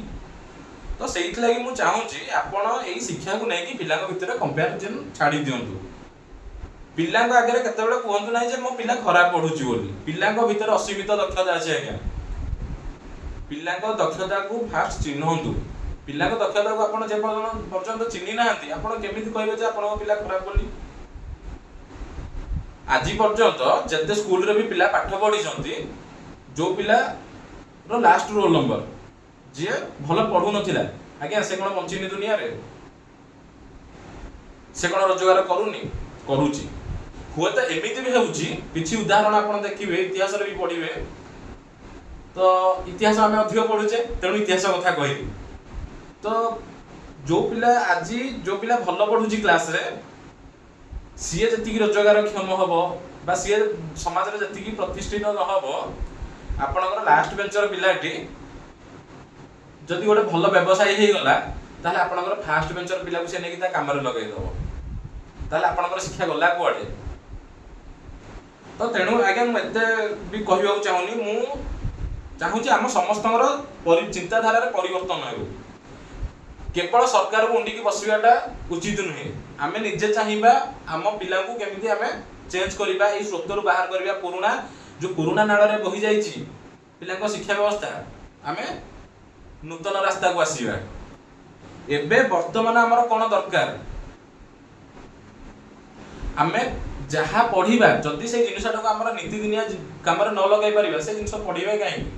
ତ ସେଇଥିଲାଗି ମୁଁ ଚାହୁଁଛି ଆପଣ ଏଇ ଶିକ୍ଷାକୁ ନେଇକି ପିଲାଙ୍କ ଭିତରେ କମ୍ପାରିଜନ ଛାଡ଼ି ଦିଅନ୍ତୁ। ପିଲାଙ୍କ ଆଗରେ କେତେବେଳେ କୁହନ୍ତୁ ନାହିଁ ଯେ ମୋ ପିଲା ଖରାପ ପଢୁଛି ବୋଲି। ପିଲାଙ୍କ ଭିତରେ ଅସୀମିତ ଦକ୍ଷତା ଅଛି ଆଜ୍ଞା। ପିଲାଙ୍କ ଦକ୍ଷତାକୁ ଫାଷ୍ଟ ଚିହ୍ନନ୍ତୁ। ପିଲାଙ୍କ ଦକ୍ଷତାକୁ ଆପଣ ଯେ ପର୍ଯ୍ୟନ୍ତ ଚିହ୍ନି ନାହାନ୍ତି, ଆପଣ କେମିତି କହିବେ ଯେ ଆପଣଙ୍କ ପିଲା ଖରାପ ବୋଲି? ଆଜି ପର୍ଯ୍ୟନ୍ତ ଯେତେ ସ୍କୁଲରେ ବି ପିଲା ପାଠ ପଢିଛନ୍ତି, ଯୋଉ ପିଲାର ଲାଷ୍ଟ ରୋଲ ନମ୍ବର, ଯିଏ ଭଲ ପଢୁନଥିଲା, ଆଜ୍ଞା ସେ କ'ଣ ବଞ୍ଚିନି ଦୁନିଆରେ? ସେ କ'ଣ ରୋଜଗାର କରୁନି? କରୁଛି। ହୁଏତ ଏମିତି ବି ହେଉଛି, କିଛି ଉଦାହରଣ ଆପଣ ଦେଖିବେ, ଇତିହାସରେ ବି ପଢିବେ। ତ ଇତିହାସ ଆମେ ଅଧିକ ପଢୁଛେ, ତେଣୁ ଇତିହାସ କଥା କହିବି। ତ ଯୋଉ ପିଲା ଆଜି ଯୋଉ ପିଲା ଭଲ ପଢୁଛି କ୍ଲାସରେ, ସିଏ ଯେତିକି ରୋଜଗାର କ୍ଷମ ହବ ବା ସିଏ ସମାଜରେ ଯେତିକି ପ୍ରତିଷ୍ଠିତ ନ ହବ, ଆପଣଙ୍କର ଲାଷ୍ଟ ବେଞ୍ଚର ପିଲାଟି ଯଦି ଗୋଟେ ଭଲ ବ୍ୟବସାୟୀ ହେଇଗଲା, ତାହେଲେ ଆପଣଙ୍କର ଫାଷ୍ଟ ବେଞ୍ଚର ପିଲାକୁ ସେ ନେଇକି ତା କାମରେ ଲଗେଇଦବ। ତାହେଲେ ଆପଣଙ୍କର ଶିକ୍ଷା ଗଲା କୁଆଡେ? ତ ତେଣୁ ଆଜ୍ଞା ମୁଁ ଏତେ ବି କହିବାକୁ ଚାହୁଁନି। ମୁଁ ଚାହୁଁଛି ଆମ ସମସ୍ତଙ୍କର ଚିନ୍ତାଧାରାରେ ପରିବର୍ତ୍ତନ ହେଉ। କେବଳ ସରକାରକୁ ଉଣ୍ଡିକି ବସିବାଟା ଉଚିତ ନୁହେଁ। ଆମେ ନିଜେ ଚାହିଁବା ଆମ ପିଲାଙ୍କୁ କେମିତି ଆମେ ଚେଞ୍ଜ କରିବା, ଏଇ ସ୍ରୋତରୁ ବାହାର କରିବା। ଯୋଉ ପୁରୁଣା ନାଳରେ ବହି ଯାଇଛି ପିଲାଙ୍କ ଶିକ୍ଷା ବ୍ୟବସ୍ଥା, ଆମେ ନୂତନ ରାସ୍ତାକୁ ଆସିବା। ଏବେ ବର୍ତ୍ତମାନ ଆମର କ'ଣ ଦରକାର? ଆମେ ଯାହା ପଢିବା, ଯଦି ସେଇ ଜିନିଷଟାକୁ ଆମର ନୀତିଦିନିଆ କାମରେ ନ ଲଗାଇ ପାରିବା, ସେ ଜିନିଷ ପଢିବା କାହିଁକି?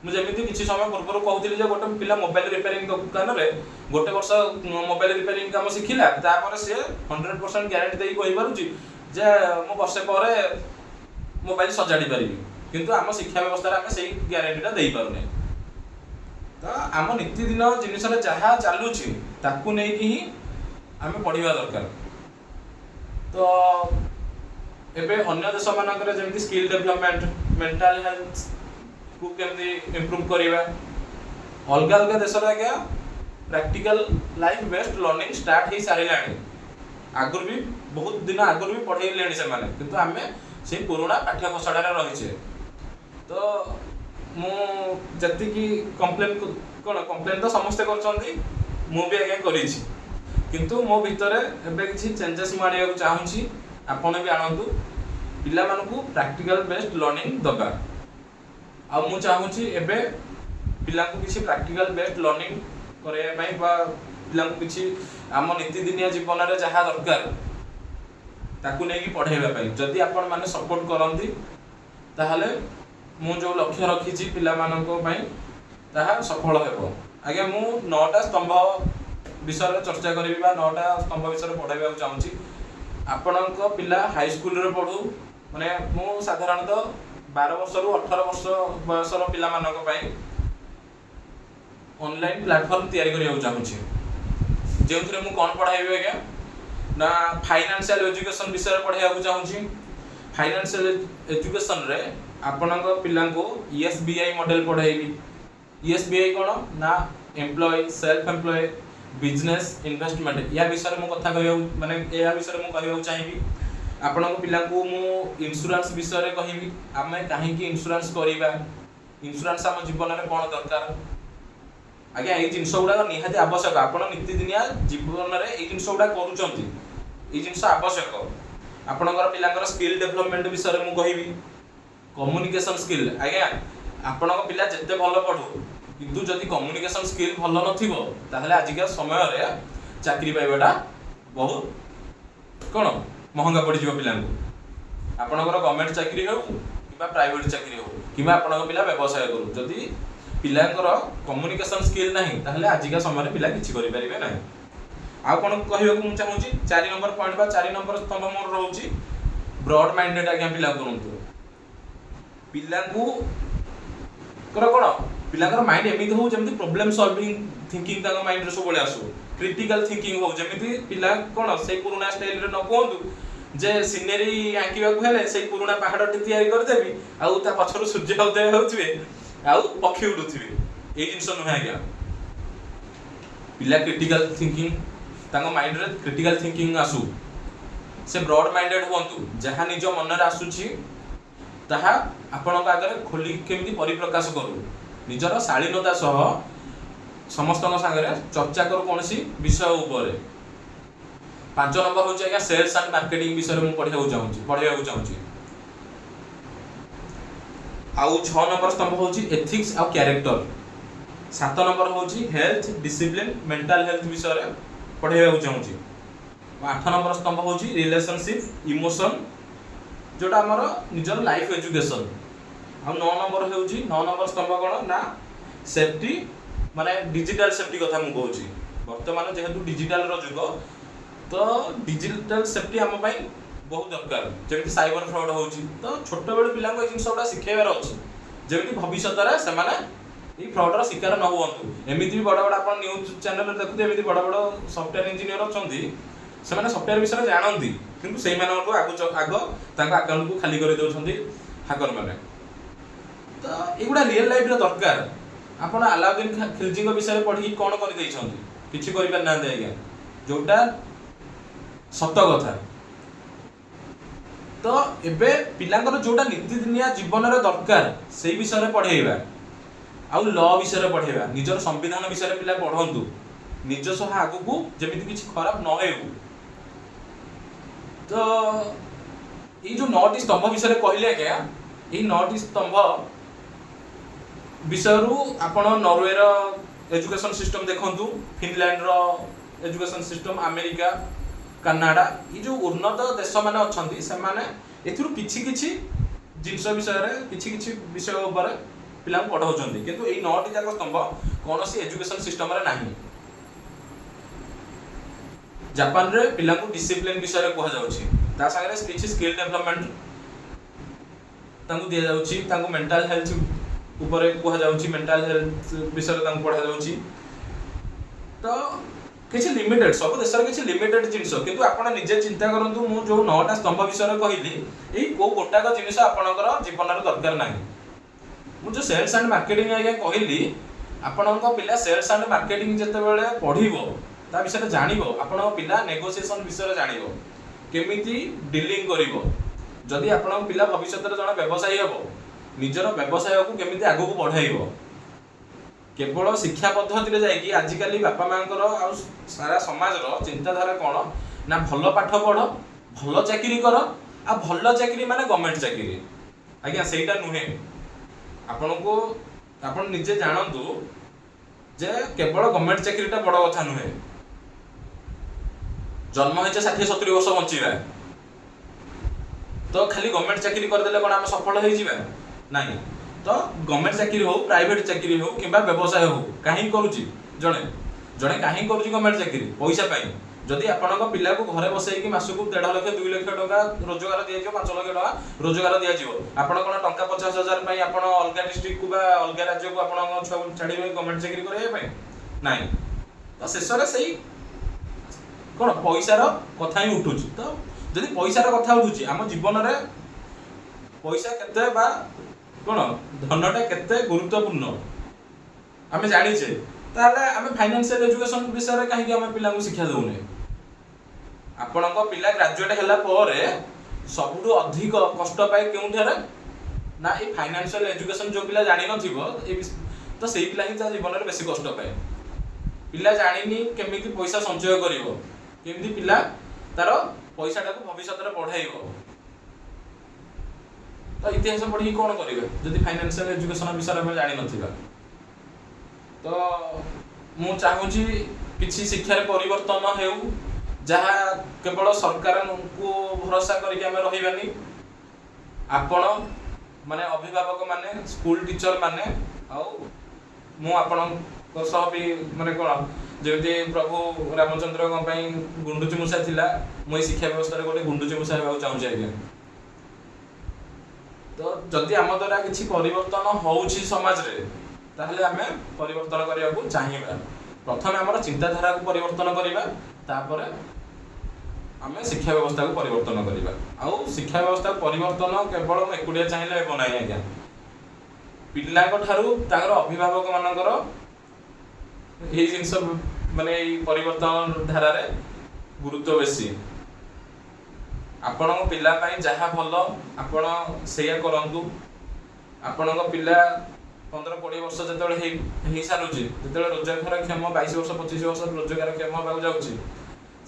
ମୁଁ ଯେମିତି କିଛି ସମୟ ପୂର୍ବରୁ କହୁଥିଲି ଯେ ଗୋଟେ ପିଲା ମୋବାଇଲ ରିପେୟାରିଂ ଦୋକାନରେ ଗୋଟେ ବର୍ଷ ମୋବାଇଲ ରିପେୟାରିଂ କାମ ଶିଖିଲା, ତାପରେ ସେ 100% ଗ୍ୟାରେଣ୍ଟି ଦେଇକି କହିପାରୁଛି ଯେ ମୁଁ ବର୍ଷେ ପରେ ମୋବାଇଲ ସଜାଡ଼ି ପାରିବି। କିନ୍ତୁ ଆମ ଶିକ୍ଷା ବ୍ୟବସ୍ଥାରେ ଆମେ ସେଇ ଗ୍ୟାରେଣ୍ଟିଟା ଦେଇପାରୁନେ। ତ ଆମ ନୀତିଦିନ ଜିନିଷରେ ଯାହା ଚାଲୁଛି ତାକୁ ନେଇକି ହିଁ ଆମେ ପଢିବା ଦରକାର। ତ ଏବେ ଅନ୍ୟ ଦେଶମାନଙ୍କରେ ଯେମିତି ସ୍କିଲ୍ ଡେଭଲପମେଣ୍ଟ, ମେଣ୍ଟାଲ ହେଲ୍ଥ କୁ କେମିତି ଇମ୍ପ୍ରୁଭ କରିବା, ଅଲଗା ଅଲଗା ଦେଶରେ ଆଜ୍ଞା practical life based learning start ହେଇ ସାରିଲାଣି। ଆଗରୁ ବି ବହୁତ ଦିନ ଆଗରୁ ବି ପଢେଇଲେଣି ସେମାନେ, କିନ୍ତୁ ଆମେ ସେଇ ପୁରୁଣା ପାଠ୍ୟ ଖସଡ଼ାରେ ରହିଛେ। ତ ମୁଁ ଯେତିକି କମ୍ପ୍ଲେନ୍ ତ ସମସ୍ତେ କରୁଛନ୍ତି, ମୁଁ ବି ଆଜ୍ଞା କରିଛି। କିନ୍ତୁ ମୋ ଭିତରେ ଏବେ କିଛି ଚେଞ୍ଜେସ୍ ମୁଁ ଆଣିବାକୁ ଚାହୁଁଛି। ଆପଣ ବି ଆଣନ୍ତୁ, ପିଲାମାନଙ୍କୁ ପ୍ରାକ୍ଟିକାଲ ବେସ୍ଡ ଲର୍ଣ୍ଣିଂ ଦେବା। ଆଉ ମୁଁ ଚାହୁଁଛି ଏବେ ପିଲାଙ୍କୁ କିଛି ପ୍ରାକ୍ଟିକାଲ ବେସ୍ଡ ଲର୍ଣ୍ଣିଂ କରିବା ପାଇଁ, ବା ପିଲାଙ୍କୁ କିଛି ଆମ ନୀତିଦିନିଆ ଜୀବନରେ ଯାହା ଦରକାର ତାକୁ ନେଇକି ପଢେଇବା ପାଇଁ ଯଦି ଆପଣ ମାନେ ସପୋର୍ଟ କରନ୍ତି, ତାହେଲେ ମୁଁ ଯୋଉ ଲକ୍ଷ୍ୟ ରଖିଛି ପିଲାମାନଙ୍କ ପାଇଁ ତାହା ସଫଳ ହେବ। ଆଜ୍ଞା ମୁଁ 9ଟା ସ୍ତମ୍ଭ ବିଷୟରେ ଚର୍ଚ୍ଚା କରିବି ବା 9ଟା ସ୍ତମ୍ଭ ବିଷୟରେ ପଢାଇବାକୁ ଚାହୁଁଛି। ଆପଣଙ୍କ ପିଲା ହାଇସ୍କୁଲରେ ପଢୁ, ମାନେ ମୁଁ ସାଧାରଣତଃ 12 ବର୍ଷରୁ 18 ବର୍ଷ ବୟସର ପିଲାମାନଙ୍କ ପାଇଁ ଅନଲାଇନ୍ ପ୍ଲାଟଫର୍ମ ତିଆରି କରିବାକୁ ଚାହୁଁଛି, ଯେଉଁଥିରେ ମୁଁ କ'ଣ ପଢ଼ାଇବି ଆଜ୍ଞା ନା ଫାଇନାନ୍ସିଆଲ ଏଜୁକେସନ ବିଷୟରେ ପଢ଼ାଇବାକୁ ଚାହୁଁଛି। ଫାଇନାନ୍ସିଆଲ ଏଜୁକେସନରେ ଆପଣଙ୍କ ପିଲାଙ୍କୁ ESBI ମଡେଲ ପଢ଼ାଇବି। ESBI କ'ଣ ନା employ, self employ, business, investment, ଏହା ବିଷୟରେ ମୁଁ କଥା କହିବାକୁ ଏହା ବିଷୟରେ ମୁଁ କହିବାକୁ ଚାହିଁବି। ଆପଣଙ୍କ ପିଲାଙ୍କୁ ମୁଁ ଇନ୍ସୁରାନ୍ସ ବିଷୟରେ କହିବି, ଆମେ କାହିଁକି ଇନ୍ସୁରାନ୍ସ କରିବା, ଇନ୍ସୁରାନ୍ସ ଆମ ଜୀବନରେ କ'ଣ ଦରକାର। ଆଜ୍ଞା ଏଇ ଜିନିଷ ଗୁଡ଼ାକ ନିହାତି ଆବଶ୍ୟକ। ଆପଣ ନୀତିଦିନିଆ ଜୀବନରେ ଏଇ ଜିନିଷ ଗୁଡ଼ାକ କରୁଛନ୍ତି, ଏଇ ଜିନିଷ ଆବଶ୍ୟକ। ଆପଣଙ୍କର ପିଲାଙ୍କର ସ୍କିଲ୍ ଡେଭଲପମେଣ୍ଟ ବିଷୟରେ ମୁଁ କହିବି। କମ୍ୟୁନିକେସନ ସ୍କିଲ୍, ଆଜ୍ଞା ଆପଣଙ୍କ ପିଲା ଯେତେ ଭଲ ପଢୁ, କିନ୍ତୁ ଯଦି କମ୍ୟୁନିକେସନ ସ୍କିଲ୍ ଭଲ ନଥିବ, ତାହେଲେ ଆଜିକା ସମୟରେ ଚାକିରି ପାଇବାଟା ବହୁତ କ'ଣ ମହଙ୍ଗା ପଡ଼ିଯିବ ପିଲାଙ୍କୁ। ଆପଣଙ୍କର ଗଭର୍ଣ୍ଣମେଣ୍ଟ ଚାକିରି ହେଉ କିମ୍ବା ପ୍ରାଇଭେଟ ଚାକିରି ହେଉ, କିମ୍ବା ଆପଣଙ୍କ ପିଲା ବ୍ୟବସାୟ କରୁ, ଯଦି ପିଲାଙ୍କର କମ୍ୟୁନିକେସନ ସ୍କିଲ୍ ନାହିଁ, ତାହେଲେ ଆଜିକା ସମୟରେ ପିଲା କିଛି କରିପାରିବେ ନାହିଁ। ଆଉ କ'ଣ କହିବାକୁ ମୁଁ ଚାହୁଁଛି, 4 ନମ୍ବର ପଏଣ୍ଟ ବା 4 ନମ୍ବର ସ୍ତମ୍ଭ ମୋର ରହୁଛି ବ୍ରଡ ମାଇଣ୍ଡେଡ୍। ଆଜ୍ଞା ପିଲା କରନ୍ତୁ, ପିଲାଙ୍କୁ କ'ଣ ପିଲାଙ୍କର ମାଇଣ୍ଡ ଏମିତି ହଉ ଯେମିତି ପ୍ରୋବ୍ଲେମ ସଲଭିଂ ଥିଙ୍କିଂ ତାଙ୍କ ମାଇଣ୍ଡରେ ସବୁବେଳେ ଆସୁ, କ୍ରିଟିକାଲ ଥିଙ୍କିଂ ହଉ। ଯେମିତି ପିଲା କ'ଣ ସେଇ ପୁରୁଣା ଷ୍ଟାଇଲରେ ନ କୁହନ୍ତୁ ଯେ ସିନେରୀ ଆଙ୍କିବାକୁ ହେଲେ ସେଇ ପୁରୁଣା ପାହାଡ଼ଟି ତିଆରି କରିଦେବି, ଆଉ ତା ପଛରୁ ସୂର୍ଯ୍ୟ ଉଦୟ ହେଉଥିବେ ଆଉ ପକ୍ଷୀ ଉଡୁଥିବେ। ये जिनस नुहे आज्ञा पिला क्रिटिकल थिंकिंग तांको माइंड रे क्रिटिकल थिंकिंग आसू से ब्रॉड माइंडेड हुअंतु जहाँ निज मन रे आसुची ताहा आपणक आगे खोली केमती परिप्रकाश करू निजर शालीनता सह समस्त सागर चर्चा करू कौन विषय उपरे 5 नंबर हूँ आज्ञा सेल्स एंड मार्केटिंग विषय में पढ़ाई चाहूँगी आउ 6 नंबर स्तंभ हूँ एथिक्स आउ कैरेक्टर 7 नंबर हूँ हेल्थ डिसिप्लिन मेंटल हेल्थ विषय में पढ़ाई चाहूँगी 8 नंबर स्तंभ हूँ रिलेशनशिप इमोशन जोटा आमर निजर लाइफ एजुकेशन आ 9 नंबर हूँ 9 नंबर स्तंभ कौन ना सेफ्टी माने डिजिटल सेफ्टी कथा मुझे कहूँ बर्तमान जेहेतु डिजिटल जुग तो डिजिटल सेफ्टी आम बहुत दरकार जमी साइबर फ्रॉड हो तो छोट बेलू पिला जिन गुड़ा शिखेबार अच्छे जमी भविष्य से फ्रॉडर शिकार न हूँ एमती भी बड़ बड़ आप न्यूज चैनल देखते एमती बड़ बड़ सॉफ्टवेयर इंजीनियर अच्छा से सॉफ्टवेयर विषय जानती किंतु से आग अकाउंट को खाली कर दौरान हाकर मैंने तो युवा रियल लाइफ दरकार आप अलाउद्दीन खिलजी विषय पढ़ी कौन कर किसी करना आज्ञा जोटा सत कथा तो एबे पिलांकर जोटा नीतिदिनिया जीवन रे दरकार से विषय में पढ़ेबा आउ लॉ विषय में पढ़ेबा निजर संविधान विषय में पिला पढ़ंतु निज सह आगु को जेमिति किछि खराब न हेउ तो ये जो 9टी स्तंभ विषय कहले क्या ये 9टी स्तंभ विषय रु आपण नॉर्वे रो एजुकेशन सिस्टम देखंतु फिनलैंड रो एजुकेशन सिस्टम अमेरिका कनाडा ये जो उन्नत देश माने अच्छी से माने एथिरु किछि किछि जिनस विषय रे किछि किछि विषय ऊपर पिला पढ़ाउछन्ती किंतु एई 9टी जाक स्तंभ कोनोसी एजुकेशन सिस्टम रे नाही जापान रे पिला को डिसिप्लिन विषय रे कहा जाउछि ता संगे किछि स्किल डेवलपमेंट तांको दिया जाउछि तांको मेंटल हेल्थ ऊपर कहा जाउछि मेंटल हेल्थ विषय रे तांको पढ़ा जाउछि तो किसी लिमिटेड सब देश किसी लिमिटेड जिनस किंतु आपण निजे चिंता करंतु मु जो 9टा स्तंभ विषय कहली एई को गोटाक जिनिस आपणकर जीवन रे दरकार नाही मु जो सेल्स एंड मार्केटिंग आगे कहली आपणक पिला सेल्स एंड मार्केटिंग जते बेले पढिबो ता विषय जानिबो आपणक पिला नेगोशिएशन विषय जानिबो केमिति डीलिंग करिवो जदि आपणक पिला भविष्य रे जण व्यवसायी हेबो निजर व्यवसाय को केमिति आगु को बढ़ाइबो केवल शिक्षा पद्धति रे जाइकी आजिकल बापा मांकर आ सारा समाज रो चिंताधारा कौन ना भल पाठ पढ़ भल चाकरी कर आ भल चाकरी माने गवर्नमेंट चाकरी आज्ञा सेटा नुहे आपण को आपण निजे जानतु जे केवल गवर्नमेंट चाकरीटा बड़ कथा नुहे जन्म होइছে 60-70 वर्ष बंचिबा तो खाली गवर्नमेंट चाकरी कर देले कोन हम सफल होई जिबा नाही तो गवर्नमेंट चाकरी हो प्राइवेट चाकरी हो किंबा व्यवसाय हो कहीं करूची जणे जणे कहीं करूची गवर्नमेंट चाकरी पैसा पाई जदि आपनक पिला को घरे बसैकी मासको 1.5 लाख 2 लाख टका रोजगार दिया जिवो 5 लाख टका रोजगार दिया जिवो आपण कोन टका 50,000 पाई आपण अलगा डिस्ट्रिक्ट को बा अलगा राज्य को आपण छुआ छाड़ीबे गवर्नमेंट चाकरी करे पाई नाही तो शेष रे सही कोन पैसा रो कथा ही उठुची तो जदि पैसा रो कथा उठुची हम जीवन रे पैसा केते बा कौन धनटा केते गुरुत्वपूर्ण आम जाचे ताले आम फाइनेंशियल एजुकेशन विषय कहीं आम पिला शिक्षा दौने आपण पिला ग्रेजुएट होला परे सबुठु अधिक कष्ट पाए केउठारे ना ये फाइनेंशियल एजुकेशन जो पिला जानि नथिबो तो सेही पिला ही जीवन में बेसी कष्ट पाए पिला जानिनी केमिति पैसा संचय करिवो केमिति पिला तार पैसाटा को भविष्य में बढ़ाइबो तो इतिहास पढ़ी कौन करेंगे जदि फाइनेंशियल एजुकेशन विषय में जानी नथिबा तो मु चाहूँगी किसी शिक्षार परिवर्तन हेउ जहाँ केवल सरकार को भरोसा करके आम रही आपण माने अभिभावक माने स्कूल टीचर माने मु आपण भी माने कौन जमी प्रभु रामचंद्र गुंडुची मूषा थिला मुझे शिक्षा व्यवस्था गोटे गुंडुची मूषा होगा चाहूँगी आज्ञा तो जदि आम द्वारा किसी परिवर्तन होउछि समाज रे ताहले आमे परिवर्तन करिया को चाहिबा प्रथम हमर चिंताधारा को परिवर्तन करिबा तापर आमे शिक्षा व्यवस्था को परिवर्तन करिबा आउ शिक्षा व्यवस्था परिवर्तन केवल एकुडिया चाहिले हेबो नाही आज्ञा ପିଲାଙ୍କ ଠାରୁ ତାଙ୍କର ଅଭିଭାବକ ମାନଙ୍କର ଏଇ ଜିନିଷ ମାନେ ଏଇ ପରିବର୍ତ୍ତନ ଧାରାରେ ଗୁରୁତ୍ୱ ବେଶୀ। ଆପଣଙ୍କ ପିଲା ପାଇଁ ଯାହା ଭଲ ଆପଣ ସେଇଆ କରନ୍ତୁ। ଆପଣଙ୍କ ପିଲା 15-20 ବର୍ଷ ଯେତେବେଳେ ହେଇ ସାରୁଛି, ଯେତେବେଳେ ରୋଜଗାରକ୍ଷମ 22 ବର୍ଷ 25 ବର୍ଷ ରୋଜଗାରକ୍ଷମ ହେବାକୁ ଯାଉଛି,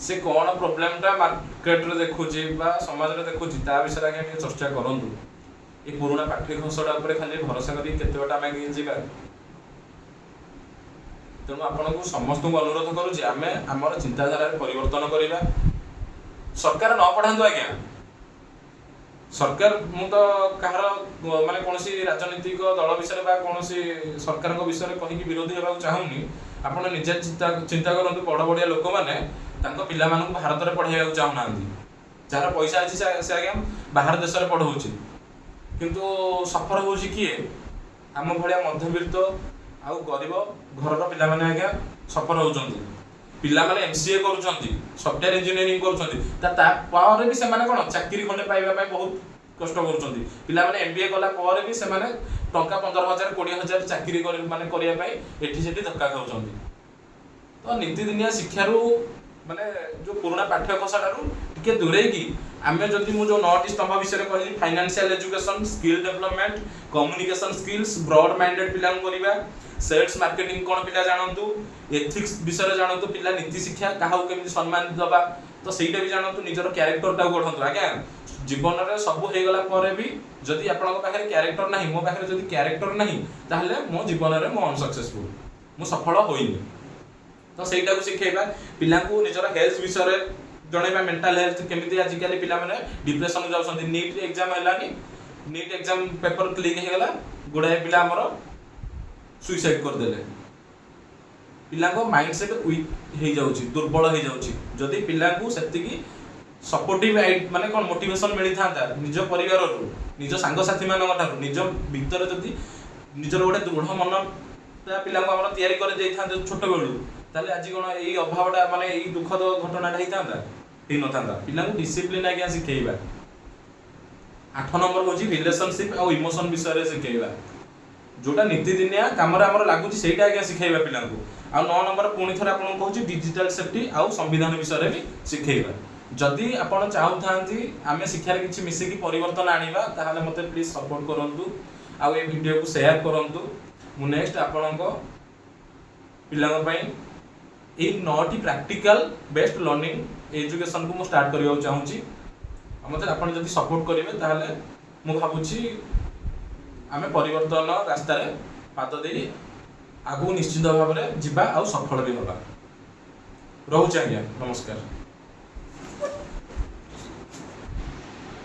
ସେ କ'ଣ ପ୍ରୋବ୍ଲେମଟା ମାର୍କେଟରେ ଦେଖୁଛି ବା ସମାଜରେ ଦେଖୁଛି ତା ବିଷୟରେ ଆଜ୍ଞା ଟିକେ ଚର୍ଚ୍ଚା କରନ୍ତୁ। ଏ ପୁରୁଣା ପାଠ୍ୟ ଘୋଷଣା ଉପରେ ଖାଲି ଭରସା କରି କେତେ ବାଟ ଆମେ ଆଗେଇ ଯିବା। ତେଣୁ ଆପଣଙ୍କୁ ସମସ୍ତଙ୍କୁ ଅନୁରୋଧ କରୁଛି ଆମେ ଆମର ଚିନ୍ତାଧାରାରେ ପରିବର୍ତ୍ତନ କରିବା। ସରକାର ନ ପଢ଼ାନ୍ତୁ ଆଜ୍ଞା, ସରକାର ମୁଁ ତ କାହାର ମାନେ କୌଣସି ରାଜନୈତିକ ଦଳ ବିଷୟରେ ବା କୌଣସି ସରକାରଙ୍କ ବିଷୟରେ କହିକି ବିରୋଧୀ ହେବାକୁ ଚାହୁଁନି। ଆପଣ ନିଜେ ଚିନ୍ତା କରନ୍ତୁ, ବଡ଼ ବଡ଼ିଆ ଲୋକମାନେ ତାଙ୍କ ପିଲାମାନଙ୍କୁ ଭାରତରେ ପଢ଼ାଇବାକୁ ଚାହୁଁନାହାନ୍ତି। ଯାହାର ପଇସା ଅଛି ସେ ଆଜ୍ଞା ବାହାର ଦେଶରେ ପଢ଼ଉଛି, କିନ୍ତୁ ସଫର ହେଉଛି କିଏ? ଆମ ଭଳିଆ ମଧ୍ୟବିତ୍ତ ଆଉ ଗରିବ ଘରର ପିଲାମାନେ ଆଜ୍ଞା ସଫର ହେଉଛନ୍ତି। ପିଲାମାନେ MCA କରୁଛନ୍ତି, ସଫ୍ଟୱେୟାର ଇଞ୍ଜିନିୟରିଂ କରୁଛନ୍ତି, ତାପରେ ବି ସେମାନେ କ'ଣ ଚାକିରି ଖଣ୍ଡେ ପାଇବା ପାଇଁ ବହୁତ କଷ୍ଟ କରୁଛନ୍ତି। ପିଲାମାନେ MBA କଲା ପରେ ବି ସେମାନେ ଟଙ୍କା 15,000 20,000 ଚାକିରି ମାନେ କରିବା ପାଇଁ ଏଠି ସେଠି ଧକ୍କା ଖାଉଛନ୍ତି। ତ ନୀତିଦିନିଆ ଶିକ୍ଷାରୁ ମାନେ ଯେଉଁ ପୁରୁଣା ପାଠ୍ୟ ଘୋଷଣାରୁ ଟିକେ ଦୂରେଇକି ଆମେ ଯଦି ମୁଁ ଯେଉଁ 9ଟି ସ୍ତମ୍ଭ ବିଷୟରେ କହିଲି, financial education, skill development, communication skills, Broad minded ପିଲାଙ୍କୁ କରିବା, ସେଲ୍ସ ମାର୍କେଟିଂ କ'ଣ ପିଲା ଜାଣନ୍ତୁ, ଏଥିକ୍ସ ବିଷୟରେ ଜାଣନ୍ତୁ, ପିଲା ନୀତି ଶିକ୍ଷା କାହାକୁ କେମିତି ସମ୍ମାନ ଦେବା ତ ସେଇଟା ବି ଜାଣନ୍ତୁ, ନିଜର କ୍ୟାରେକ୍ଟରଟାକୁ ଗଢ଼ନ୍ତୁ। ଆଜ୍ଞା ଜୀବନରେ ସବୁ ହେଇଗଲା ପରେ ବି ଯଦି ଆପଣଙ୍କ ପାଖରେ କ୍ୟାରେକ୍ଟର ନାହିଁ, ମୋ ପାଖରେ ଯଦି କ୍ୟାରେକ୍ଟର ନାହିଁ, ତାହେଲେ ମୋ ଜୀବନରେ ମୁଁ ଅନସକ୍ସେସଫୁଲ, ମୁଁ ସଫଳ ହୋଇନି। ତ ସେଇଟାକୁ ଶିଖେଇବା ପିଲାଙ୍କୁ, ନିଜର ହେଲ୍ଥ ବିଷୟରେ ଜଣେଇବା, ମେଣ୍ଟାଲ ହେଲ୍ଥ କେମିତି। ଆଜିକାଲି ପିଲାମାନେ ଡିପ୍ରେସନକୁ ଯାଉଛନ୍ତି। ନିଟ୍ ଏକ୍ଜାମ ହେଲାନି, ନିଟ୍ ଏକ୍ଜାମ ପେପର କ୍ଲିକ୍ ହେଇଗଲା, ଗୁଡ଼ାଏ ପିଲା ଆମର ସୁଇସାଇଡ୍ କରିଦେଲେ। ପିଲାଙ୍କ ମାଇଣ୍ଡ ସେଟ୍ ୱିକ୍ ହେଇଯାଉଛି, ଦୁର୍ବଳ ହେଇଯାଉଛି। ଯଦି ପିଲାଙ୍କୁ ସେତିକି ସପୋର୍ଟିଭ ମାନେ କ'ଣ ମୋଟିଭେସନ୍ ମିଳିଥାନ୍ତା ନିଜ ପରିବାରରୁ, ନିଜ ସାଙ୍ଗସାଥିମାନଙ୍କ ଠାରୁ, ନିଜ ଭିତରେ ଯଦି ନିଜର ଗୋଟେ ଦୃଢ଼ ମନ ପିଲାଙ୍କୁ ଆମର ତିଆରି କରି ଦେଇଥାନ୍ତେ ଛୋଟବେଳୁ, ତାହେଲେ ଆଜି କ'ଣ ଏଇ ଅଭାବଟା ମାନେ ଏଇ ଦୁଃଖଦ ଘଟଣାଟା ହେଇନଥାନ୍ତା। ପିଲାଙ୍କୁ ଡିସିପ୍ଲିନ୍ ଆଜ୍ଞା ଶିଖେଇବା। 8 ନମ୍ବର ହେଉଛି ରିଲେସନସିପ୍ ଆଉ ଇମୋସନ୍ ବିଷୟରେ ଶିଖେଇବା। ଯେଉଁଟା ନୀତିଦିନିଆ କାମରେ ଆମର ଲାଗୁଛି ସେଇଟା ଆଜ୍ଞା ଶିଖେଇବା ପିଲାଙ୍କୁ। ଆଉ 9 ନମ୍ବର ପୁଣି ଥରେ ଆପଣଙ୍କୁ କହୁଛି ଡିଜିଟାଲ ସେଫ୍ଟି ଆଉ ସମ୍ବିଧାନ ବିଷୟରେ ବି ଶିଖେଇବା। ଯଦି ଆପଣ ଚାହୁଁଥାନ୍ତି ଆମେ ଶିକ୍ଷାରେ କିଛି ମିଶିକି ପରିବର୍ତ୍ତନ ଆଣିବା, ତାହେଲେ ମୋତେ ପ୍ଲିଜ୍ ସପୋର୍ଟ କରନ୍ତୁ ଆଉ ଏ ଭିଡ଼ିଓକୁ ସେୟାର କରନ୍ତୁ। ମୁଁ ନେକ୍ସଟ ଆପଣଙ୍କ ପିଲାଙ୍କ ପାଇଁ ଏଇ 9ଟି ପ୍ରାକ୍ଟିକାଲ ବେଷ୍ଟ ଲର୍ଣ୍ଣିଂ ଏଜୁକେସନକୁ ମୁଁ ଷ୍ଟାର୍ଟ କରିବାକୁ ଚାହୁଁଛି। ଆଉ ମୋତେ ଆପଣ ଯଦି ସପୋର୍ଟ କରିବେ ତାହେଲେ ମୁଁ ଭାବୁଛି ଆମେ ପରିବର୍ତ୍ତନ ରାସ୍ତାରେ ପାଦ ଦେଇ ଆଗକୁ ନିଶ୍ଚିତ ଭାବରେ ଯିବା ଆଉ ସଫଳ ବି ହେବା। ରହୁଛି ଆଜ୍ଞା, ନମସ୍କାର।